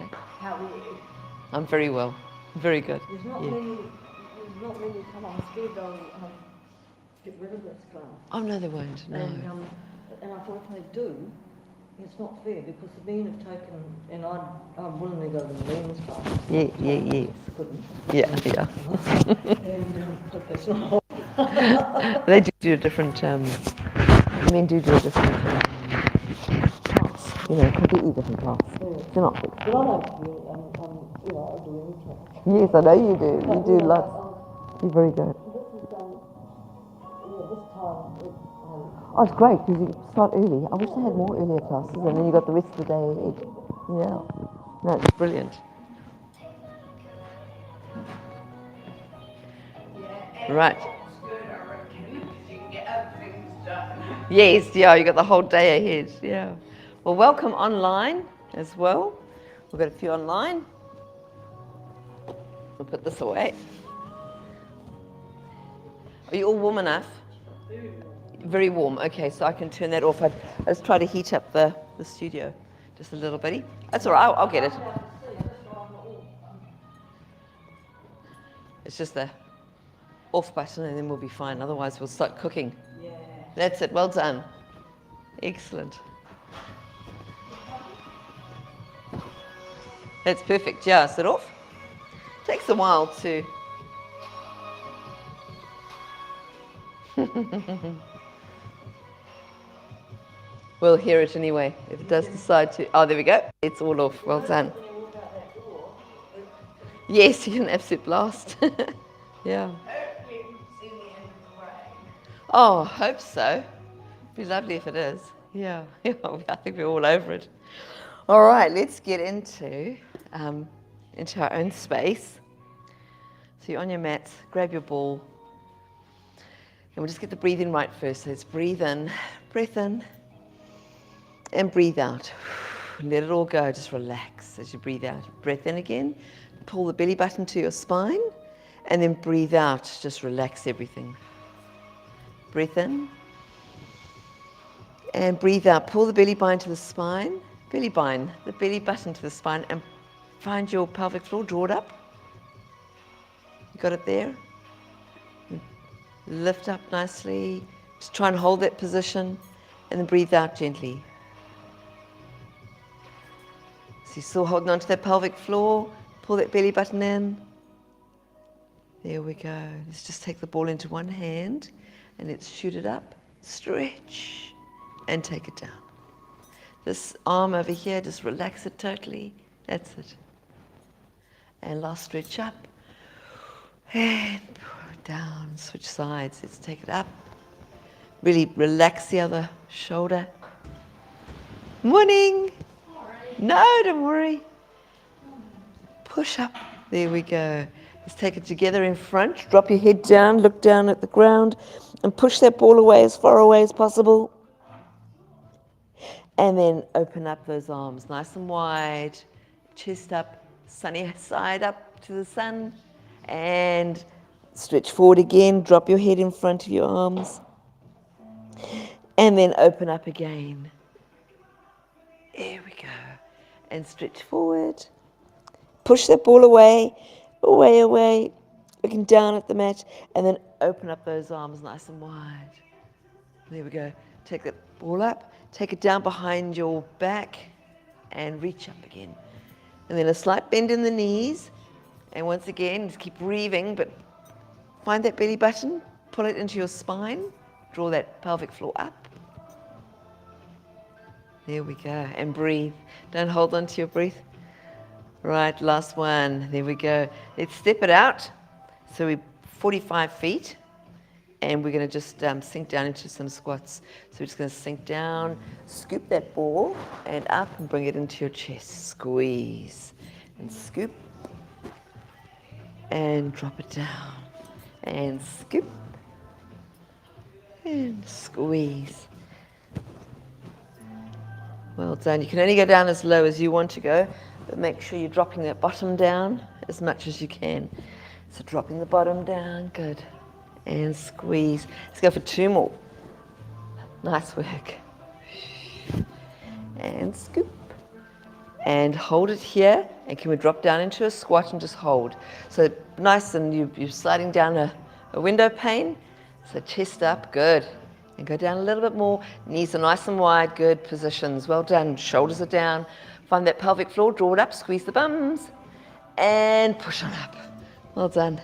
Okay. How are you? I'm very well. Very good. There's not many come on, scared they'll get rid of this class. Oh, no, they won't. No. And I thought if they do, it's not fair because the men have taken, and I'm willing to go to the men's class. Yeah. Couldn't. Yeah. But that's not. They do a different, men do a different class. Completely different class. They're not fixed. But I don't feel, I do any class. Yes, I know you do. You do lots. You're very good. This is, this time, Oh, it's great because you start early. I wish they had more earlier classes and then you got the rest of the day ahead. Yeah. No, it's brilliant. Right. Yes, yeah, you got the whole day ahead. Yeah. Well, welcome online as well. We've got a few online. We'll put this away. Are you all warm enough? Very warm. Okay, so I can turn that off. I just try to heat up the studio just a little bit. That's all right. I'll get it. It's just the off button and then we'll be fine. Otherwise, we'll start cooking. yeah. That's it. Well done. Excellent. That's perfect. Yeah, is it off? Takes a while to... We'll hear it anyway, if it does decide to... Oh, there we go. It's all off. Well done. Yes, you can absolute blast. Yeah. Oh, I hope so. It'd be lovely if it is. Yeah. I think we're all over it. All right, let's get into our own space. So you're on your mat, grab your ball, and we'll just get the breathing right first. So let's breathe in, and breathe out. Let it all go, just relax as you breathe out. Breath in again, pull the belly button to your spine, and then breathe out, just relax everything. Breath in, and breathe out. Pull the belly button to the spine, the belly button to the spine, and find your pelvic floor, draw it up. You got it there? Lift up nicely. Just try and hold that position, and then breathe out gently. So you're still holding on to that pelvic floor. Pull that belly button in. There we go. Let's just take the ball into one hand, and let's shoot it up. Stretch, and take it down. This arm over here, just relax it totally. That's it. And last stretch up. And down, switch sides. Let's take it up. Really relax the other shoulder. Morning. No, don't worry. Push up. There we go. Let's take it together in front. Drop your head down, look down at the ground, and push that ball away as far away as possible. And then open up those arms nice and wide. Chest up, sunny side up to the sun. And stretch forward again. Drop your head in front of your arms. And then open up again. There we go. And stretch forward. Push that ball away, looking down at the mat, and then open up those arms nice and wide. There we go. Take that ball up, take it down behind your back, and reach up again. And then a slight bend in the knees, and once again, just keep breathing, but find that belly button, pull it into your spine, draw that pelvic floor up. There we go, and breathe. Don't hold on to your breath. Right, last one. There we go. Let's step it out. So we're 45 feet, and we're going to just sink down into some squats. So we're just going to sink down, scoop that ball, and up, and bring it into your chest. Squeeze, and scoop, and drop it down, and scoop, and squeeze. Well done. You can only go down as low as you want to go, but make sure you're dropping that bottom down as much as you can. So dropping the bottom down, good. And squeeze. Let's go for 2 more. Nice work. And scoop. and hold it here. And can we drop down into a squat and just hold? So nice, and you're sliding down a window pane. So chest up, good. And go down a little bit more. Knees are nice and wide, good positions. Well done. Shoulders are down. Find that pelvic floor, draw it up, squeeze the bums, and push on up. Well done.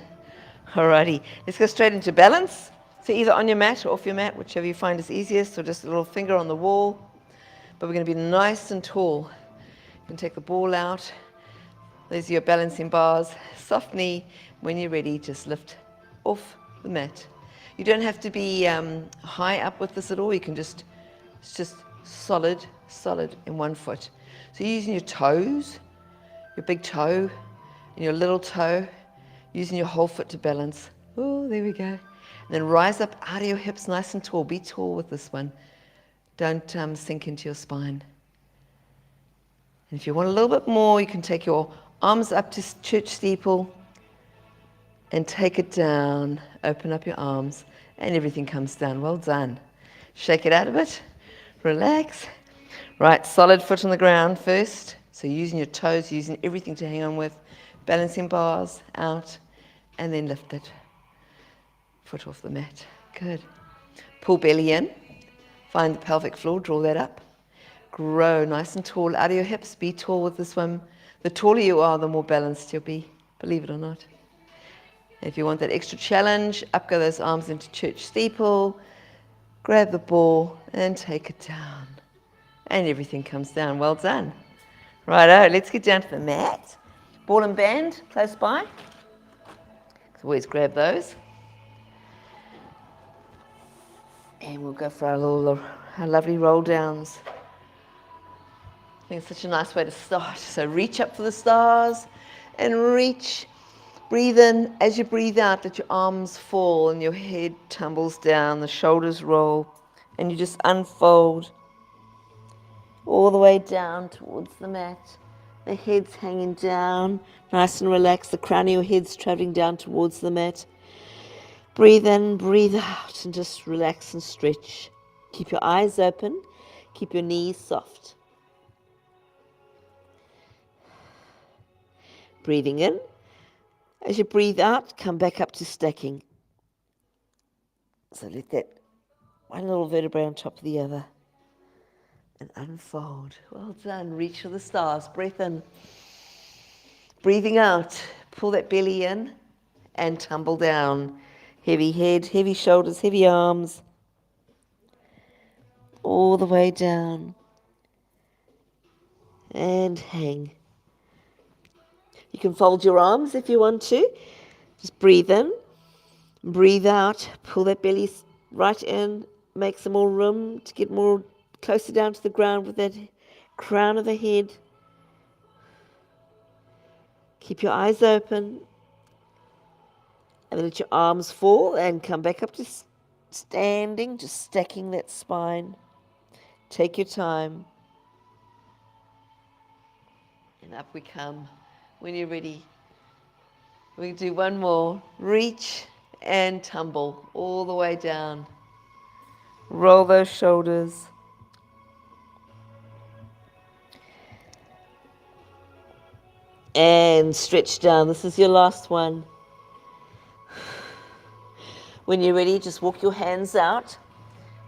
Alrighty, let's go straight into balance. So either on your mat or off your mat, whichever you find is easiest, or just a little finger on the wall. But we're going to be nice and tall. You can take the ball out. These are your balancing bars. Soft knee. When you're ready, just lift off the mat. You don't have to be high up with this at all. You can it's just solid in one foot. So you're using your toes, your big toe and your little toe, using your whole foot to balance. Oh, there we go. And then rise up out of your hips nice and tall. Be tall with this one. Don't sink into your spine. And if you want a little bit more, you can take your arms up to church steeple and take it down. Open up your arms and everything comes down. Well done. Shake it out a bit. Relax. Right, solid foot on the ground first. So using your toes, using everything to hang on with. Balancing bars out and then lift it. Foot off the mat. Good. Pull belly in. Find the pelvic floor, draw that up. Grow nice and tall out of your hips. Be tall with this one. The taller you are, the more balanced you'll be, believe it or not. If you want that extra challenge, up go those arms into church steeple. Grab the ball and take it down. And everything comes down. Well done. Righto, let's get down to the mat. Ball and band close by. Always grab those. And we'll go for our lovely roll downs. I think it's such a nice way to start. So reach up for the stars and reach. Breathe in. As you breathe out, let your arms fall and your head tumbles down, the shoulders roll, and you just unfold all the way down towards the mat. The head's hanging down, nice and relaxed. The crown of your head's traveling down towards the mat. Breathe in, breathe out, and just relax and stretch. Keep your eyes open. Keep your knees soft. Breathing in. As you breathe out, come back up to stacking. So let that one little vertebrae on top of the other. And unfold. Well done. Reach for the stars. Breath in. Breathing out. Pull that belly in and tumble down. Heavy head, heavy shoulders, heavy arms. All the way down. And hang. You can fold your arms if you want to. Just breathe in. Breathe out. Pull that belly right in. Make some more room to get more closer down to the ground with that crown of the head. Keep your eyes open. And then let your arms fall and come back up to standing, just stacking that spine. Take your time. And up we come. When you're ready, we do one more. Reach and tumble all the way down. Roll those shoulders. And stretch down. This is your last one. When you're ready, just walk your hands out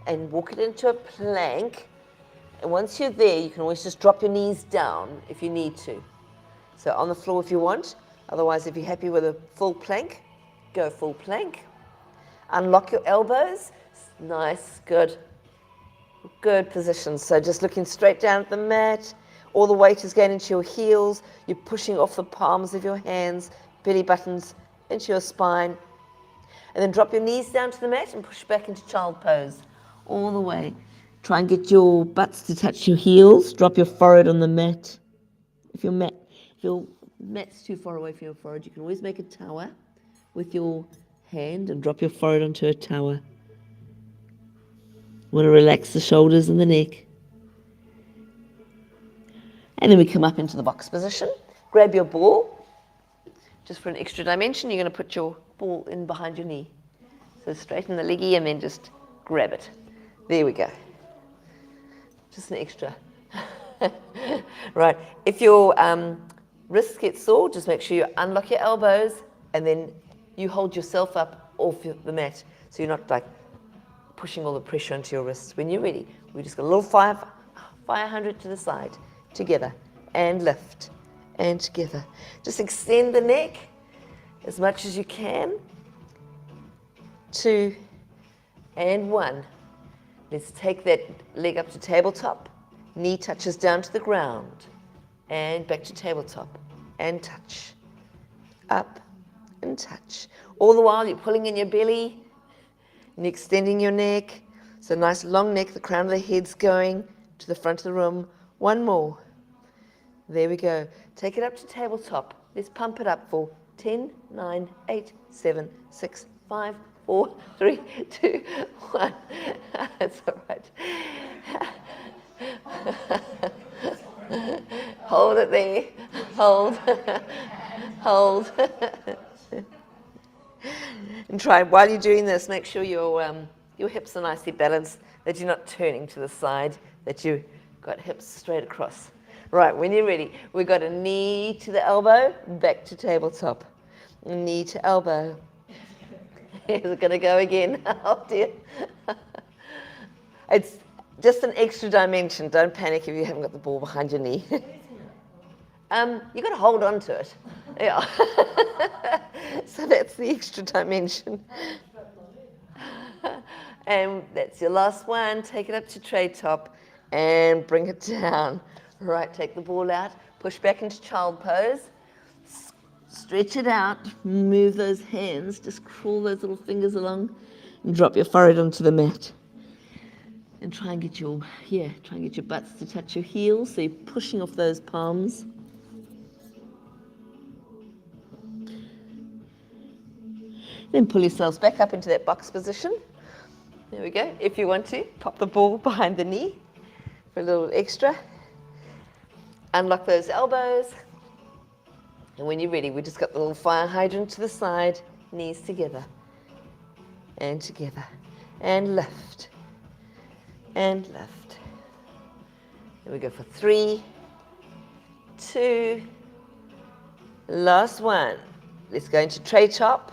and walk it into a plank. And once you're there, you can always just drop your knees down if you need to. So on the floor if you want. Otherwise, if you're happy with a full plank, go full plank. Unlock your elbows. Nice, good. Good position. So just looking straight down at the mat. All the weight is going into your heels. You're pushing off the palms of your hands, belly buttons into your spine. And then drop your knees down to the mat and push back into child pose. All the way. Try and get your butts to touch your heels. Drop your forehead on the mat. If your mat's too far away from your forehead, you can always make a tower with your hand and drop your forehead onto a tower. You want to relax the shoulders and the neck. And then we come up into the box position. Grab your ball. Just for an extra dimension, you're going to put your ball in behind your knee. So straighten the leggy and then just grab it. There we go. Just an extra. Right, if your wrists get sore, just make sure you unlock your elbows and then you hold yourself up off the mat so you're not like pushing all the pressure onto your wrists. When you're ready, we just got a little 500 to the side, together, and lift, and together. Just extend the neck as much as you can. 2 and 1. Let's take that leg up to tabletop. Knee touches down to the ground. And back to tabletop. And touch. Up and touch. All the while you're pulling in your belly and extending your neck. So nice long neck, the crown of the head's going to the front of the room. 1 more. There we go. Take it up to tabletop. Let's pump it up for 10, 9, 8, 7, 6, 5, 4, 3, 2, 1. That's all right. Hold it there. Hold. Hold. And try, while you're doing this, make sure your hips are nicely balanced, that you're not turning to the side, that you've got hips straight across. Right, when you're ready, we've got a knee to the elbow, back to tabletop. Knee to elbow. Is it going to go again? Oh dear. It's just an extra dimension. Don't panic if you haven't got the ball behind your knee. You've got to hold on to it. Yeah. So that's the extra dimension. And that's your last one. Take it up to tray top and bring it down. Right, take the ball out, push back into child pose. Stretch it out, move those hands, just crawl those little fingers along and drop your forehead onto the mat. And try and get your butts to touch your heels, so you're pushing off those palms. Then pull yourselves back up into that box position. There we go. If you want to, pop the ball behind the knee for a little extra. Unlock those elbows. And when you're ready, we just got the little fire hydrant to the side, knees together. And together. And lift. And lift. There we go for 3, 2, last one. Let's go into tray top.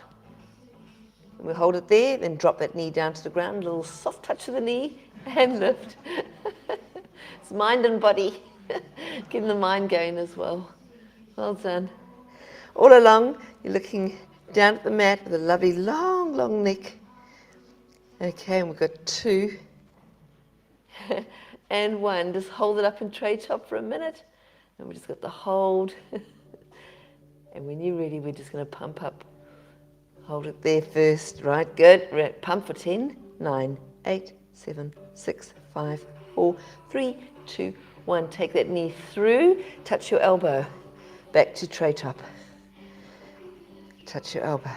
We hold it there, then drop that knee down to the ground, a little soft touch of the knee, and lift. It's mind and body. Getting the mind going as well. Well done. All along, you're looking down at the mat with a lovely long, long neck. Okay, and we've got 2 and 1. Just hold it up in tray top for a minute. And we just got the hold. And when you're ready, we're just going to pump up. Hold it there first. Right, good. Right, pump for 10, 9, 8, 7, 6, 5, 4, 3, 2, 1. Take that knee through. Touch your elbow. Back to tray top. Touch your elbow.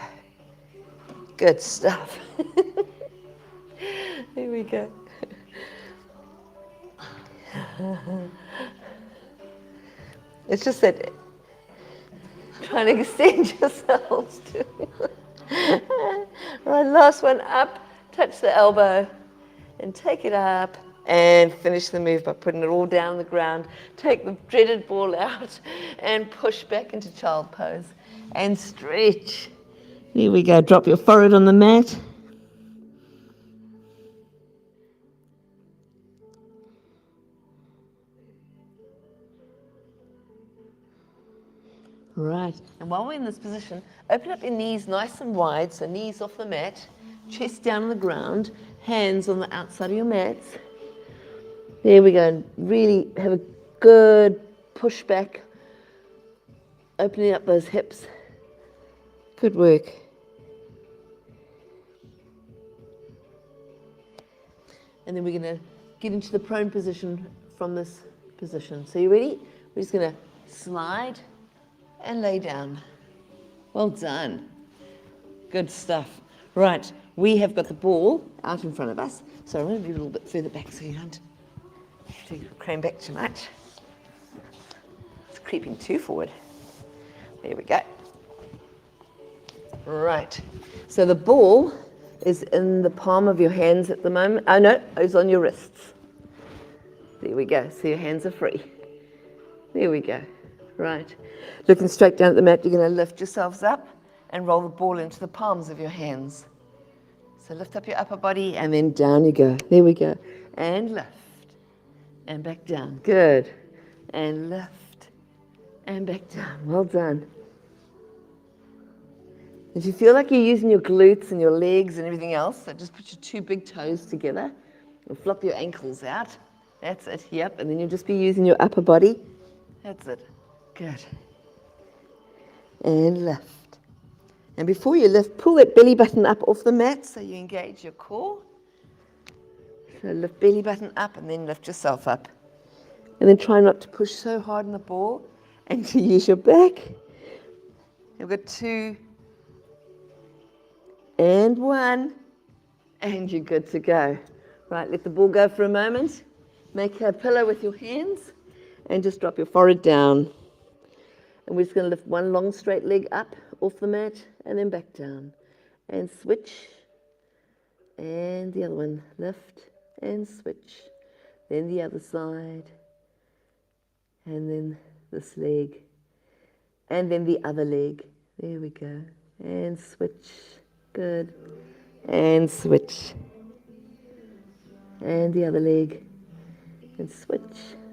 Good stuff. There we go. It's just that trying to extend yourselves too. Right, last one up. Touch the elbow and take it up and finish the move by putting it all down on the ground. Take the dreaded ball out and push back into child pose and stretch. There we go. Drop your forehead on the mat. Right, and while we're in this position, open up your knees nice and wide, so knees off the mat, chest down on the ground, hands on the outside of your mats. There we go, really have a good push back, opening up those hips. Good work. And then we're going to get into the prone position from this position. So you ready? We're just going to slide and lay down. Well done. Good stuff. Right, we have got the ball out in front of us. So I'm going to be a little bit further back so you don't have to crane back too much. It's creeping too forward. There we go. Right, so the ball is in the palm of your hands at the moment. Oh no, it's on your wrists. There we go, so your hands are free. There we go. Right. Looking straight down at the mat, you're going to lift yourselves up and roll the ball into the palms of your hands. So lift up your upper body and then down you go. There we go. And lift. And back down. Good. And lift. And back down. Well done. If you feel like you're using your glutes and your legs and everything else, so just put your two big toes together and flop your ankles out. That's it. Yep. And then you'll just be using your upper body. That's it. Good. And lift. And before you lift, pull that belly button up off the mat so you engage your core. So lift belly button up and then lift yourself up. And then try not to push so hard on the ball and to use your back. You've got 2 and 1 and you're good to go. Right, let the ball go for a moment. Make a pillow with your hands and just drop your forehead down. And we're just going to lift one long straight leg up off the mat and then back down. And switch. And the other one. Lift and switch. Then the other side. And then this leg. And then the other leg. There we go. And switch. Good. And switch. And the other leg. And switch.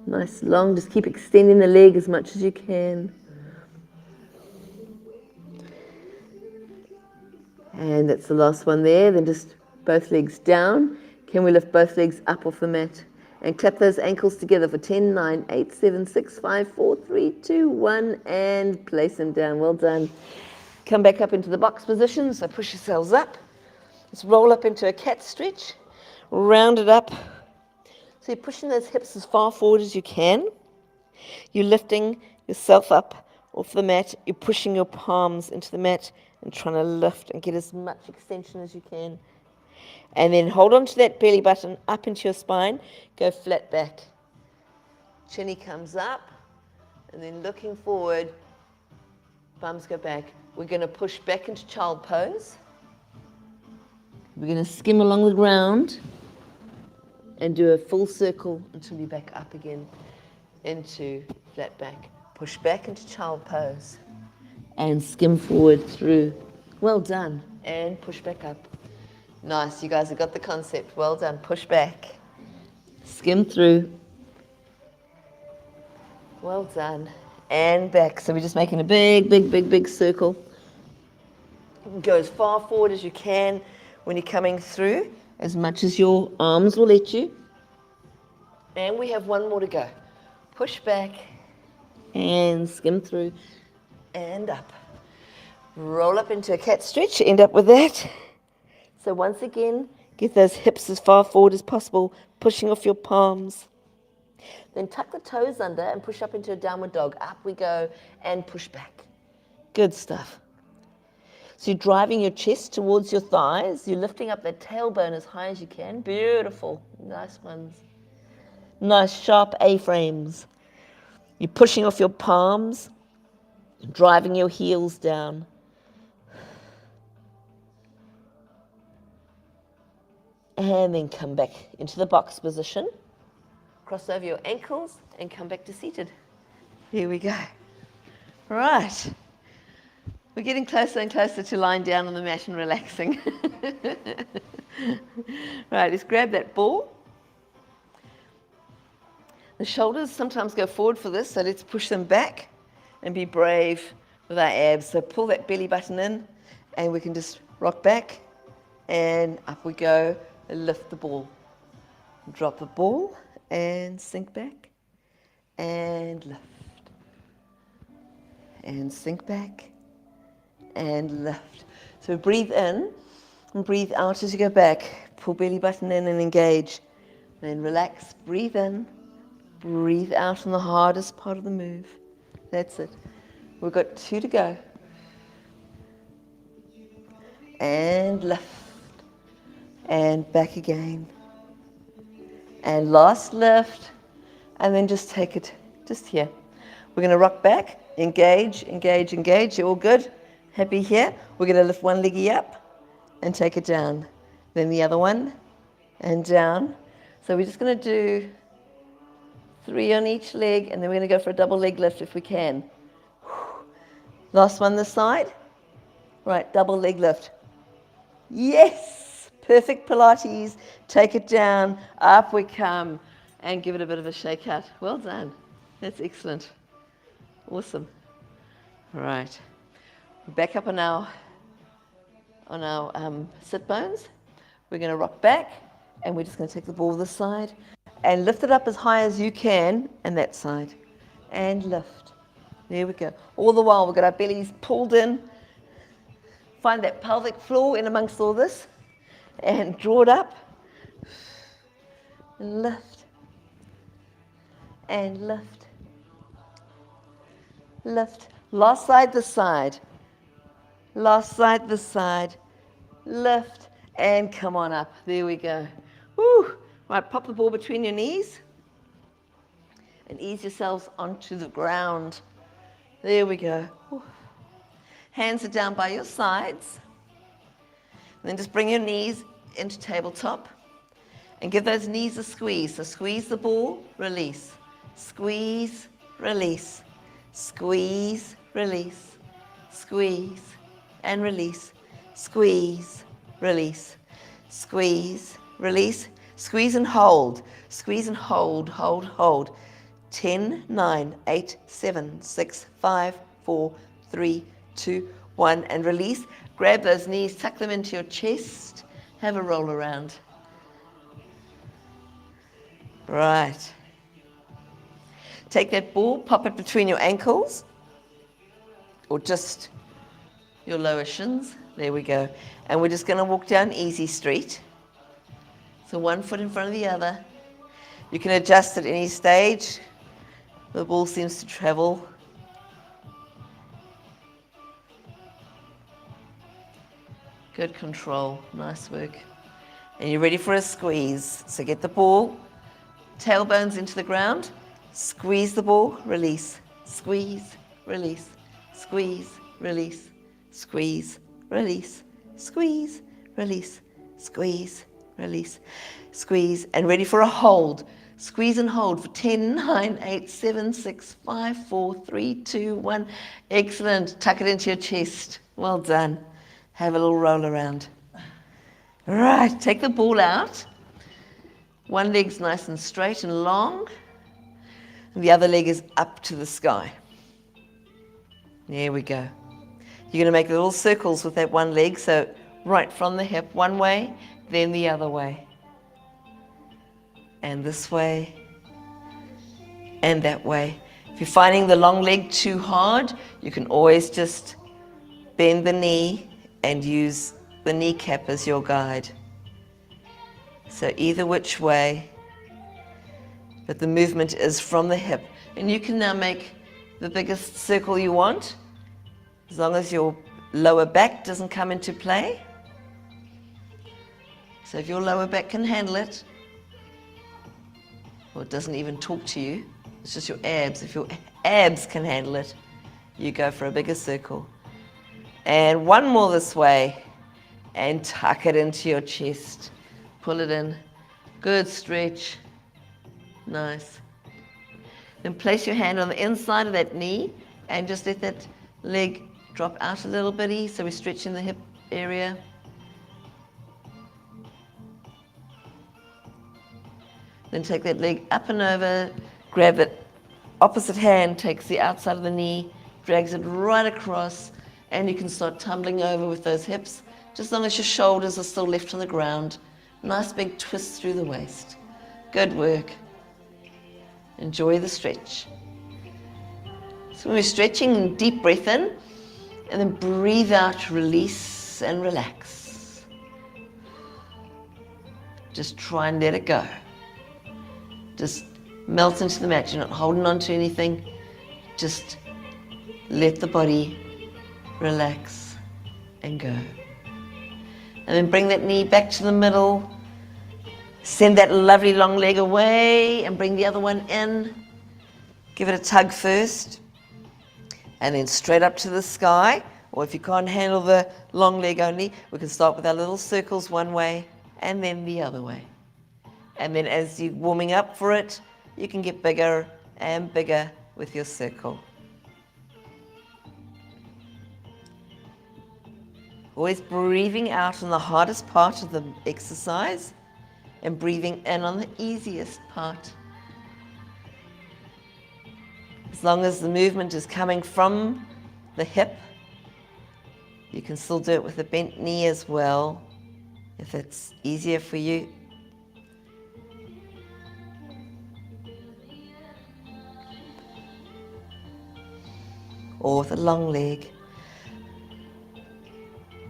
Nice long. Just keep extending the leg as much as you can. And that's the last one there. Then just both legs down. Can we lift both legs up off the mat? And clap those ankles together for 10, 9, 8, 7, 6, 5, 4, 3, 2, 1. And place them down. Well done. Come back up into the box position. So push yourselves up. Let's roll up into a cat stretch. Round it up. So you're pushing those hips as far forward as you can. You're lifting yourself up off the mat. You're pushing your palms into the mat and trying to lift and get as much extension as you can. And then hold on to that belly button up into your spine. Go flat back. Chinny comes up. And then looking forward, bums go back. We're going to push back into child pose. We're going to skim along the ground and do a full circle until you're back up again into flat back. Push back into child pose and skim forward through. Well done. And push back up. Nice, you guys have got the concept. Well done. Push back. Skim through. Well done. And back. So we're just making a big circle. Go as far forward as you can when you're coming through, as much as your arms will let you. And we have one more to go. Push back and skim through and up. Roll up into a cat stretch. End up with that. So once again, get those hips as far forward as possible, pushing off your palms. Then tuck the toes under and push up into a downward dog. Up we go and push back. Good stuff. So you're driving your chest towards your thighs. You're lifting up that tailbone as high as you can. Beautiful. Nice ones. Nice sharp A-frames. You're pushing off your palms, driving your heels down. And then come back into the box position. Cross over your ankles and come back to seated. Here we go. Right. We're getting closer and closer to lying down on the mat and relaxing. Right, let's grab that ball. The shoulders sometimes go forward for this, so let's push them back and be brave with our abs. So pull that belly button in and we can just rock back and up we go. Lift the ball. Drop the ball and sink back and lift. And sink back and lift. So breathe in and breathe out as you go back. Pull belly button in and engage. Then relax, breathe in, breathe out on the hardest part of the move. That's it. We've got 2 to go. And lift. And back again. And last lift. And then just take it just here. We're going to rock back. Engage, engage, engage. You're all good? Happy here? We're going to lift one leggy up and take it down. Then the other one and down. So we're just going to do 3 on each leg, and then we're going to go for a double leg lift if we can. Last one this side. Right, double leg lift. Yes! Perfect Pilates. Take it down, up we come, and give it a bit of a shake out. Well done. That's excellent. Awesome. Right. Back up on our sit bones. We're going to rock back, and we're just going to take the ball this side and lift it up as high as you can, and that side. And lift. There we go. All the while, we've got our bellies pulled in. Find that pelvic floor in amongst all this, and draw it up. And lift. And lift. Lift. Last side this side. Last side this side. Lift. And come on up. There we go. Woo. Right, pop the ball between your knees. And ease yourselves onto the ground. There we go. Woo. Hands are down by your sides. And then just bring your knees into tabletop. And give those knees a squeeze. So squeeze the ball, release. Squeeze, release. Squeeze, release. Squeeze, and release. Squeeze, release. Squeeze, release. Squeeze and hold. Squeeze and hold, hold, hold. 10, 9, 8, 7, 6, 5, 4, 3, 2, 1. And release. Grab those knees, tuck them into your chest. Have a roll around. Right. Take that ball, pop it between your ankles, or just your lower shins. There we go. And we're just going to walk down easy street. So one foot in front of the other. You can adjust at any stage. The ball seems to travel. Good control. Nice work. And you're ready for a squeeze. So get the ball, tailbones into the ground. Squeeze the ball, release. Squeeze, release. Squeeze, release. Squeeze, release. Squeeze, release. Squeeze, release. Squeeze, and ready for a hold. Squeeze and hold for 10, 9, 8, 7, 6, 5, 4, 3, 2, 1. Excellent. Tuck it into your chest. Well done. Have a little roll around. All right, take the ball out. One leg's nice and straight and long. And the other leg is up to the sky. There we go. You're going to make little circles with that one leg. So right from the hip, one way, then the other way. And this way, and that way. If you're finding the long leg too hard, you can always just bend the knee and use the kneecap as your guide. So either which way, but the movement is from the hip. And you can now make the biggest circle you want, as long as your lower back doesn't come into play. So if your lower back can handle it, or it doesn't even talk to you, it's just your abs. If your abs can handle it, you go for a bigger circle. And one more this way, and tuck it into your chest. Pull it in. Good stretch. Nice. Then place your hand on the inside of that knee and just let that leg drop out a little bitty, so we're stretching the hip area. Then take that leg up and over, grab that opposite hand, takes the outside of the knee, drags it right across, and you can start tumbling over with those hips, just as long as your shoulders are still left on the ground. Nice big twist through the waist. Good work. Enjoy the stretch. So when we're stretching, deep breath in, and then breathe out, release and relax. Just try and let it go. Just melt into the mat. You're not holding on to anything. Just let the body relax and go. And then bring that knee back to the middle. Send that lovely long leg away and bring the other one in. Give it a tug first. And then straight up to the sky. Or if you can't handle the long leg only, we can start with our little circles one way and then the other way. And then as you're warming up for it, you can get bigger and bigger with your circle. Always breathing out on the hardest part of the exercise and breathing in on the easiest part. As long as the movement is coming from the hip, you can still do it with a bent knee as well, if it's easier for you. Or with a long leg.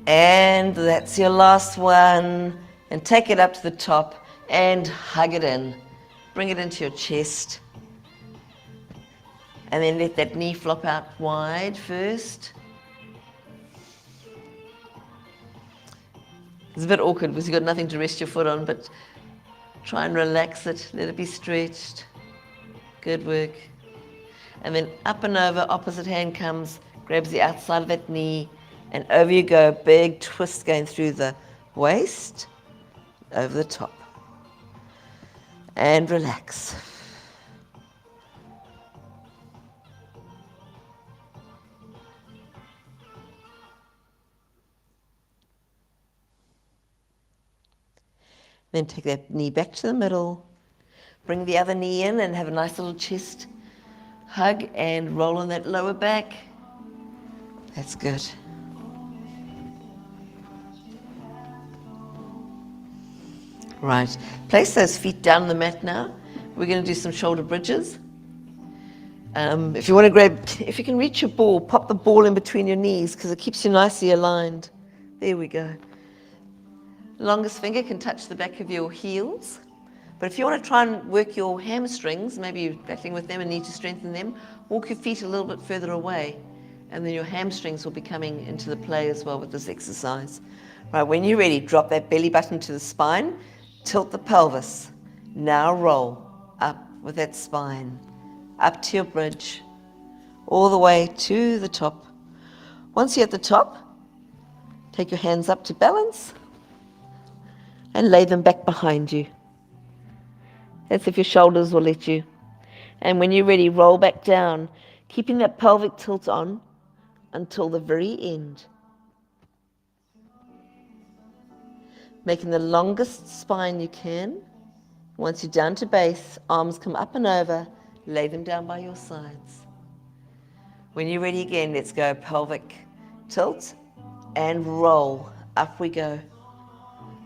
And that's your last one. And take it up to the top and hug it in. Bring it into your chest. And then let that knee flop out wide first. It's a bit awkward because you've got nothing to rest your foot on, but try and relax it. Let it be stretched. Good work. And then up and over, opposite hand comes, grabs the outside of that knee, and over you go, big twist going through the waist, over the top. And relax. Then take that knee back to the middle. Bring the other knee in and have a nice little chest hug and roll on that lower back. That's good. Right, place those feet down on the mat now. We're going to do some shoulder bridges. If you want to grab, if you can reach your ball, pop the ball in between your knees because it keeps you nicely aligned. There we go. Longest finger can touch the back of your heels. But if you want to try and work your hamstrings, maybe you're battling with them and need to strengthen them, walk your feet a little bit further away. And then your hamstrings will be coming into the play as well with this exercise. Right, when you're ready, drop that belly button to the spine, tilt the pelvis. Now roll up with that spine, up to your bridge, all the way to the top. Once you're at the top, take your hands up to balance and lay them back behind you. That's if your shoulders will let you. And when you're ready, roll back down, keeping that pelvic tilt on until the very end. Making the longest spine you can. Once you're down to base, arms come up and over, lay them down by your sides. When you're ready again, let's go pelvic tilt and roll. Up we go.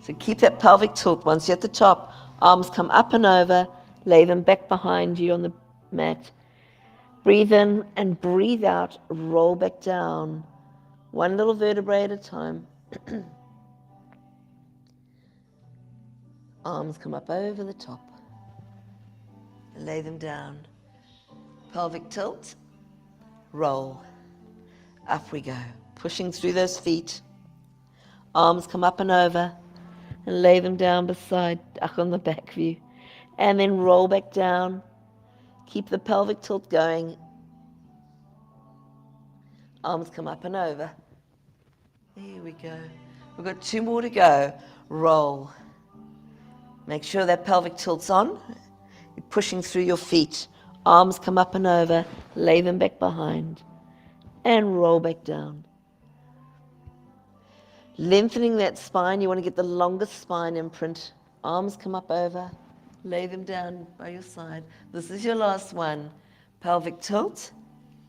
So keep that pelvic tilt. Once you're at the top, arms come up and over, lay them back behind you on the mat. Breathe in and breathe out, roll back down. One little vertebrae at a time. Arms come up over the top. Lay them down. Pelvic tilt, roll. Up we go. Pushing through those feet. Arms come up and over. And lay them down beside, up on the back view. And then roll back down. Keep the pelvic tilt going. Arms come up and over. There we go. We've got 2 more to go. Roll. Make sure that pelvic tilt's on. You're pushing through your feet. Arms come up and over. Lay them back behind. And roll back down. Lengthening that spine, you want to get the longest spine imprint. Arms come up over, lay them down by your side. This is your last one. Pelvic tilt,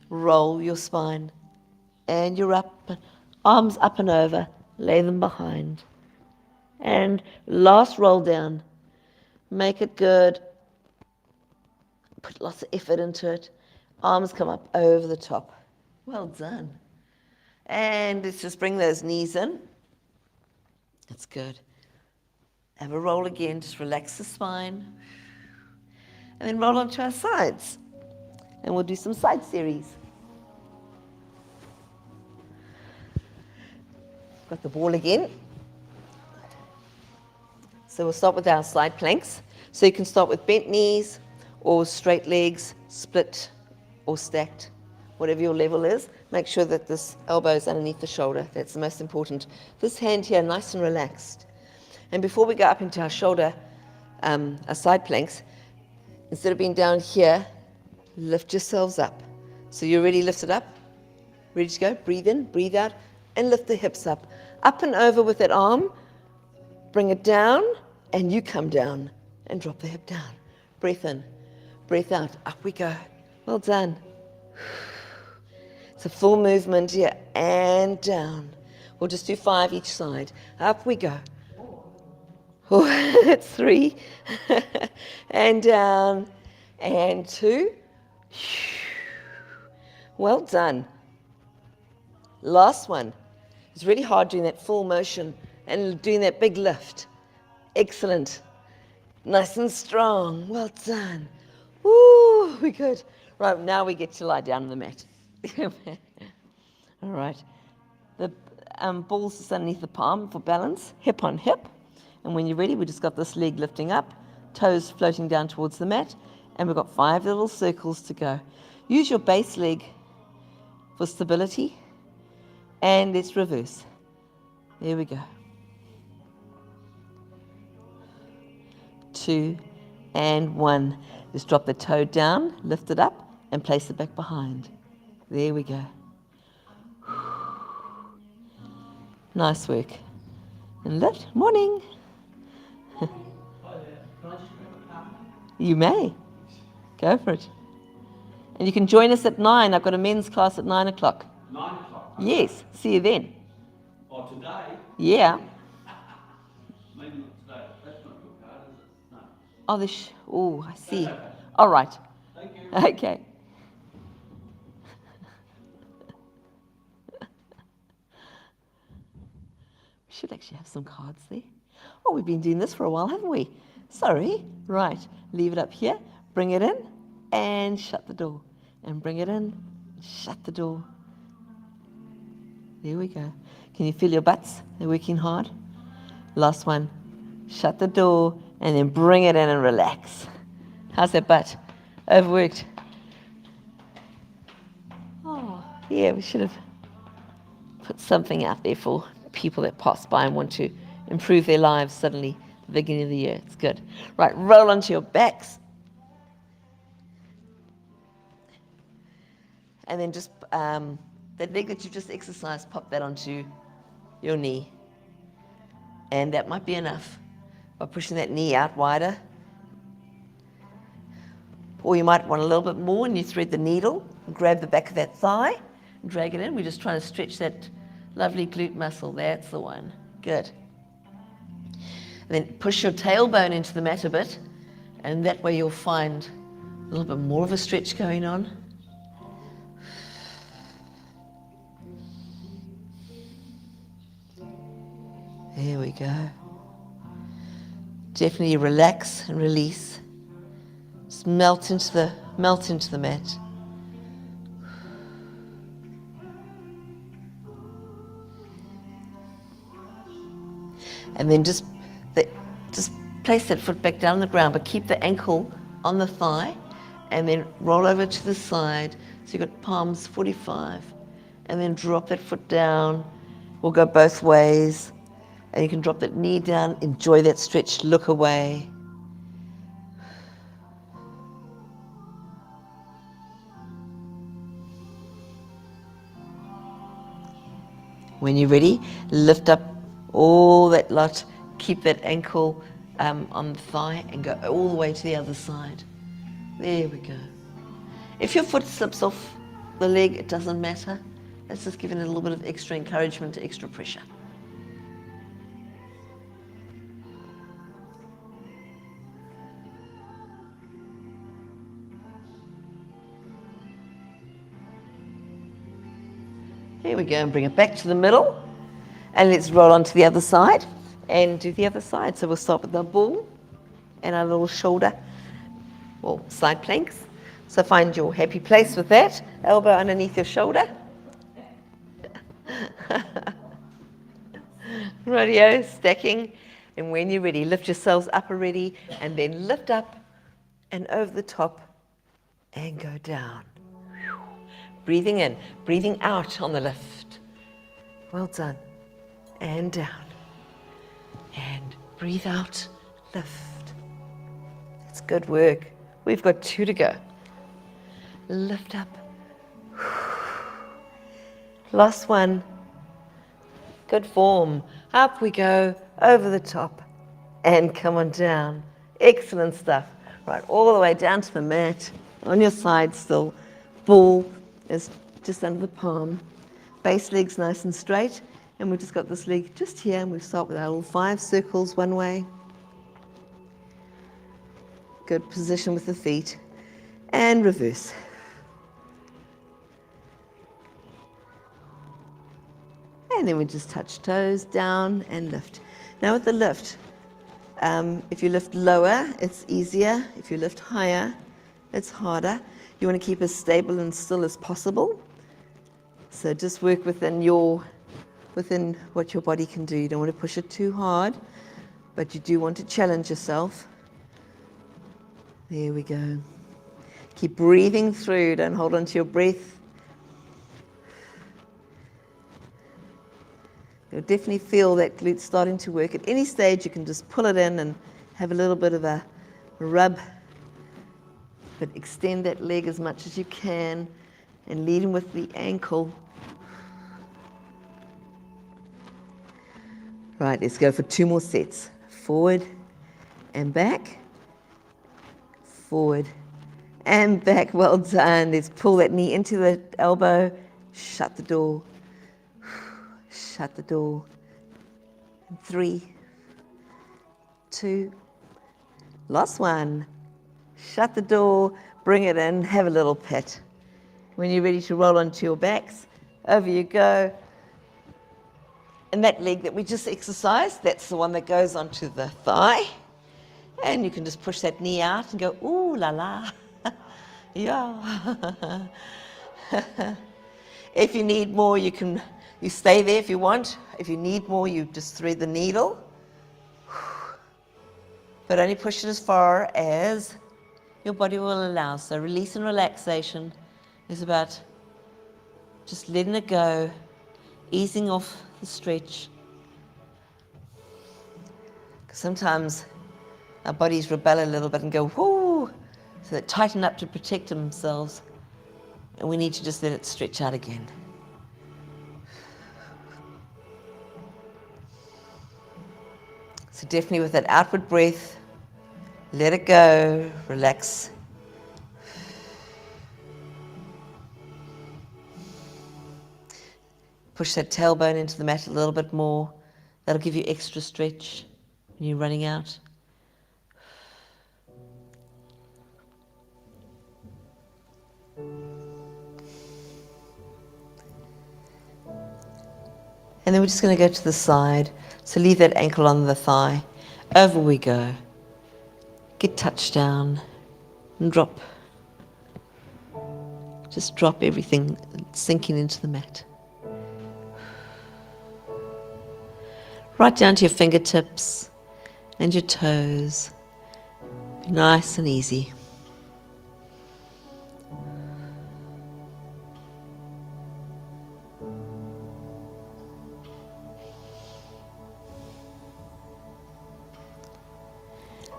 roll your spine. And you're up, arms up and over, lay them behind. And last roll down. Make it good. Put lots of effort into it. Arms come up over the top. Well done. And let's just bring those knees in. That's good. Have a roll again, just relax the spine. And then roll onto our sides. And we'll do some side series. Got the ball again. So we'll start with our side planks. So you can start with bent knees or straight legs, split or stacked. Whatever your level is, make sure that this elbow is underneath the shoulder. That's the most important. This hand here, nice and relaxed. And before we go up into our shoulder, our side planks, instead of being down here, lift yourselves up. So you're already lifted up, ready to go. Breathe in, breathe out, and lift the hips up. Up and over with that arm. Bring it down, and you come down and drop the hip down. Breath in, breath out. Up we go. Well done. It's a full movement here and down. We'll just do 5 each side. Up we go. Oh, that's 3. And down. And 2. Well done. Last one. It's really hard doing that full motion and doing that big lift. Excellent. Nice and strong. Well done. Woo, we're good. Right, now we get to lie down on the mat. All right. The balls just underneath the palm for balance, hip on hip. And when you're ready, we just got this leg lifting up, toes floating down towards the mat, and we've got 5 little circles to go. Use your base leg for stability, and let's reverse. There we go. 2 and 1. Just drop the toe down, lift it up, and place it back behind. There we go. Nice work. And lift. Morning. Hi there. Can I just grab a cup? You may. Go for it. And you can join us at 9. I've got a men's class at 9 o'clock. 9 o'clock? Yes. See you then. Oh, today? Yeah. Maybe not today. That's not your card, is it? No. Oh, oh, I see. Okay. All right. Thank you. Okay. We should actually have some cards there. Oh, we've been doing this for a while, haven't we? Sorry. Right. Leave it up here. Bring it in and shut the door. And bring it in. Shut the door. There we go. Can you feel your butts? They're working hard. Last one. Shut the door and then bring it in and relax. How's that butt? Overworked. Oh, yeah, we should have put something out there for people that pass by and want to improve their lives suddenly at the beginning of the year. It's good. Right, roll onto your backs. And then just that leg that you just exercised, pop that onto your knee. And that might be enough by pushing that knee out wider. Or you might want a little bit more, and you thread the needle and grab the back of that thigh and drag it in. We're just trying to stretch that lovely glute muscle. That's the one. Good. And then push your tailbone into the mat a bit, and that way you'll find a little bit more of a stretch going on. There we go. Definitely relax and release. Just melt into the mat. And then just place that foot back down on the ground, but keep the ankle on the thigh, and then roll over to the side. So you've got palms 45, and then drop that foot down. We'll go both ways. And you can drop that knee down, enjoy that stretch, look away. When you're ready, lift up all that lot, keep that ankle on the thigh and go all the way to the other side. There we go. If your foot slips off the leg, it doesn't matter. That's just giving it a little bit of extra encouragement, extra pressure. Here we go, and bring it back to the middle. And let's roll on to the other side and do the other side. So we'll start with our ball and our little shoulder, well, side planks. So find your happy place with that. Elbow underneath your shoulder. Radio, stacking. And when you're ready, lift yourselves up already, and then lift up and over the top and go down. Breathing in, breathing out on the lift. Well done. And down. And breathe out, lift. That's good work. We've got 2 to go. Lift up. Last one. Good form. Up we go, over the top, and come on down. Excellent stuff. Right, all the way down to the mat, on your side still. Ball is just under the palm. Base leg's nice and straight, and we've just got this leg just here, and we start with our little 5 circles one way. Good position with the feet, and reverse. And then we just touch toes down and lift. Now with the lift, if you lift lower, it's easier. If you lift higher, it's harder. You want to keep as stable and still as possible. So just work within what your body can do. You don't want to push it too hard, but you do want to challenge yourself. There we go. Keep breathing through. Don't hold on to your breath. You'll definitely feel that glute starting to work. At any stage, you can just pull it in and have a little bit of a rub, but extend that leg as much as you can and lead in with the ankle. Right, let's go for 2 more sets. Forward and back. Forward and back. Well done. Let's pull that knee into the elbow. Shut the door. Shut the door. 3, 2, last one. Shut the door, bring it in, have a little pit. When you're ready to roll onto your backs, over you go. And that leg that we just exercised, that's the one that goes onto the thigh. And you can just push that knee out and go, ooh la la. Yeah. If you need more, you stay there if you want. If you need more, you just thread the needle. But only push it as far as your body will allow. So release and relaxation is about just letting it go, easing off the stretch. Because sometimes our bodies rebel a little bit and go, whoo, so they tighten up to protect themselves. And we need to just let it stretch out again. So definitely with that outward breath, let it go, relax. Push that tailbone into the mat a little bit more. That'll give you extra stretch when you're running out. And then we're just going to go to the side. So leave that ankle on the thigh. Over we go. Get touched down and drop. Just drop everything sinking into the mat. Right down to your fingertips and your toes. Nice and easy.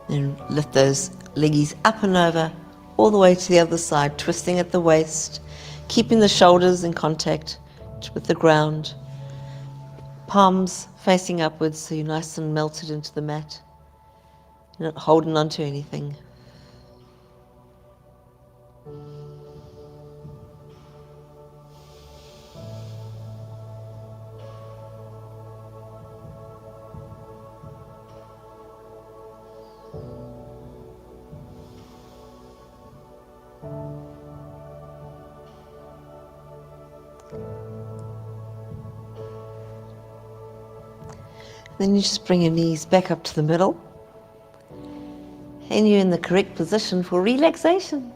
Then lift those leggies up and over, all the way to the other side, twisting at the waist, keeping the shoulders in contact with the ground. Palms facing upwards so you're nice and melted into the mat. You're not holding on to anything. Then you just bring your knees back up to the middle. And you're in the correct position for relaxation.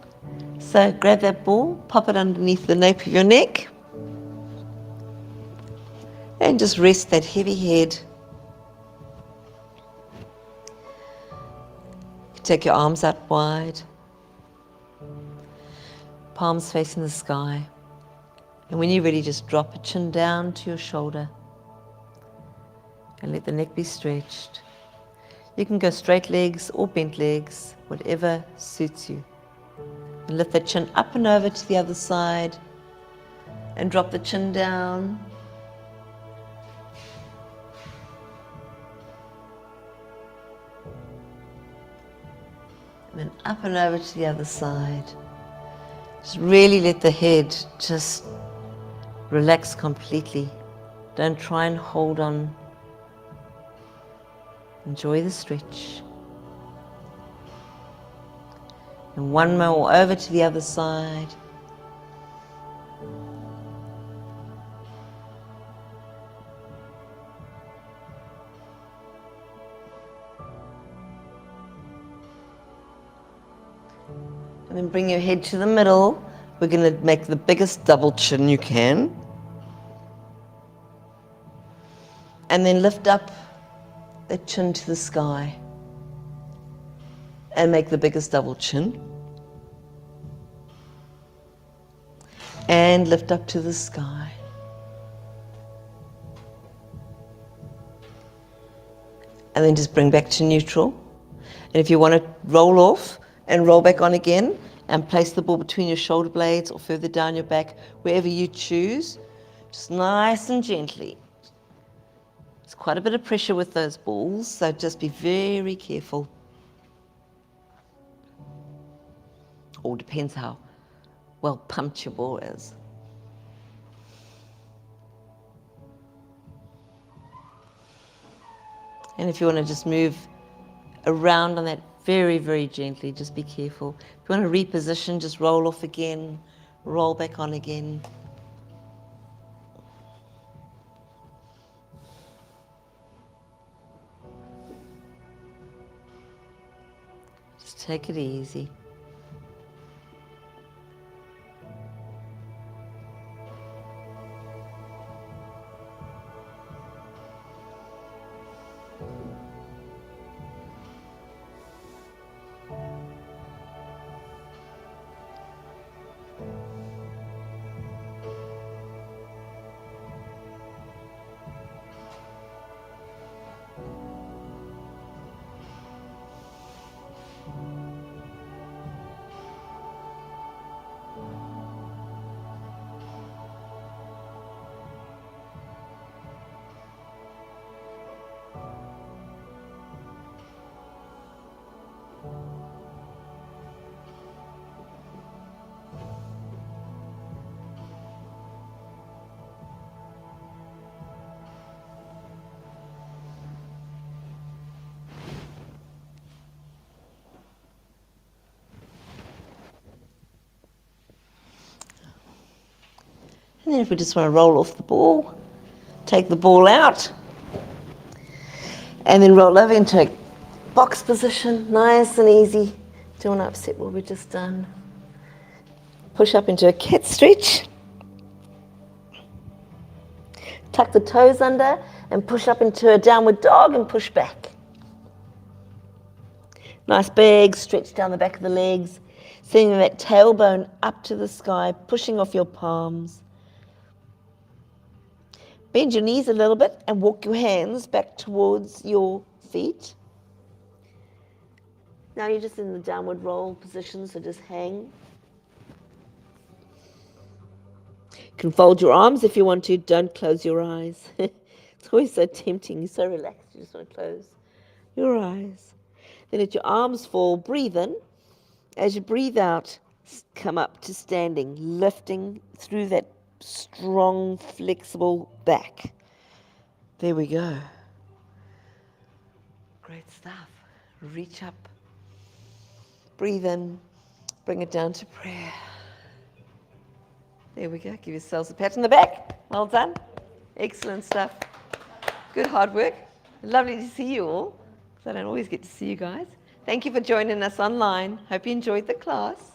So grab that ball, pop it underneath the nape of your neck. And just rest that heavy head. Take your arms out wide. Palms facing the sky. And when you're ready, just drop a chin down to your shoulder. And let the neck be stretched. You can go straight legs or bent legs, whatever suits you. And lift the chin up and over to the other side and drop the chin down. And then up and over to the other side. Just really let the head just relax completely. Don't try and hold on. Enjoy the stretch. And one more over to the other side. And then bring your head to the middle. We're going to make the biggest double chin you can. And then lift up the chin to the sky. And make the biggest double chin. And lift up to the sky. And then just bring back to neutral. And if you want to roll off and roll back on again and place the ball between your shoulder blades or further down your back, wherever you choose, just nice and gently. There's quite a bit of pressure with those balls, so just be very careful. All depends how well pumped your ball is. And if you want to just move around on that very, very gently, just be careful. If you want to reposition, just roll off again, roll back on again. Just take it easy. And then if we just want to roll off the ball, take the ball out, and then roll over into a box position, nice and easy. Don't want to upset what we've just done. Push up into a cat stretch. Tuck the toes under and push up into a downward dog and push back. Nice big stretch down the back of the legs, sending that tailbone up to the sky, pushing off your palms. Bend your knees a little bit and walk your hands back towards your feet. Now you're just in the downward roll position, so just hang. You can fold your arms if you want to, don't close your eyes. It's always so tempting, you're so relaxed, you just want to close your eyes. Then let your arms fall, breathe in. As you breathe out, come up to standing, lifting through that strong, flexible back. There we go. Great stuff. Reach up, breathe in, bring it down to prayer. There we go. Give yourselves a pat on the back. Well done. Excellent stuff. Good hard work. Lovely to see you all, because I don't always get to see you guys. Thank you for joining us online. Hope you enjoyed the class.